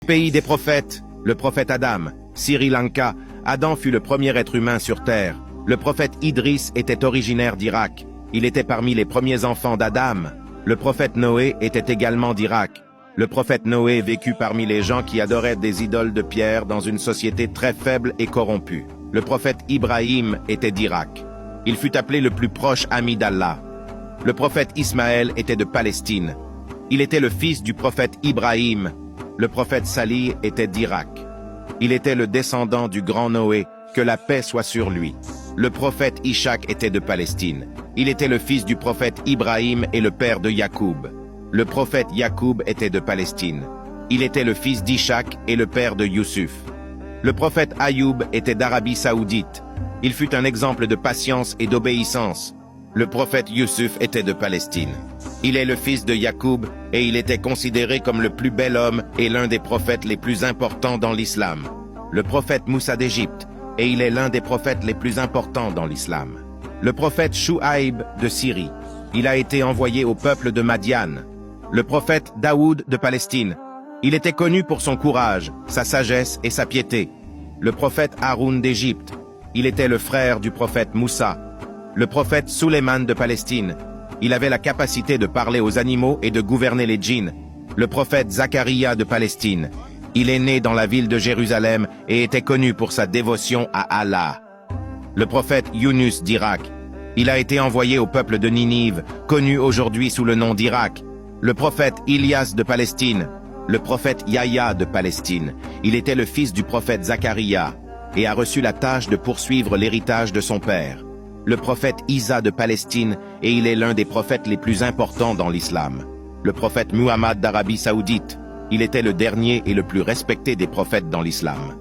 Pays des prophètes, le prophète Adam. Sri Lanka, Adam fut le premier être humain sur Terre. Le prophète Idriss était originaire d'Irak. Il était parmi les premiers enfants d'Adam. Le prophète Noé était également d'Irak. Le prophète Noé vécut parmi les gens qui adoraient des idoles de pierre dans une société très faible et corrompue. Le prophète Ibrahim était d'Irak. Il fut appelé le plus proche ami d'Allah. Le prophète Ismaël était de Palestine. Il était le fils du prophète Ibrahim. Le prophète Salih était d'Irak. Il était le descendant du grand Noé, que la paix soit sur lui. Le prophète Ishaq était de Palestine. Il était le fils du prophète Ibrahim et le père de Yacoub. Le prophète Yacoub était de Palestine. Il était le fils d'Ishaq et le père de Youssouf. Le prophète Ayoub était d'Arabie Saoudite. Il fut un exemple de patience et d'obéissance. Le prophète Youssouf était de Palestine. Il est le fils de Yacoub et il était considéré comme le plus bel homme et l'un des prophètes les plus importants dans l'islam. Le prophète Moussa d'Égypte, et il est l'un des prophètes les plus importants dans l'islam. Le prophète Chouaïb de Syrie. Il a été envoyé au peuple de Madian. Le prophète Daoud de Palestine. Il était connu pour son courage, sa sagesse et sa piété. Le prophète Haroun d'Égypte. Il était le frère du prophète Moussa. Le prophète Suleiman de Palestine. Il avait la capacité de parler aux animaux et de gouverner les djinns. Le prophète Zacharia de Palestine. Il est né dans la ville de Jérusalem et était connu pour sa dévotion à Allah. Le prophète Yunus d'Irak. Il a été envoyé au peuple de Ninive, connu aujourd'hui sous le nom d'Irak. Le prophète Ilias de Palestine. Le prophète Yahya de Palestine. Il était le fils du prophète Zacharia et a reçu la tâche de poursuivre l'héritage de son père. Le prophète Isa de Palestine, et il est l'un des prophètes les plus importants dans l'islam. Le prophète Muhammad d'Arabie Saoudite. Il était le dernier et le plus respecté des prophètes dans l'islam.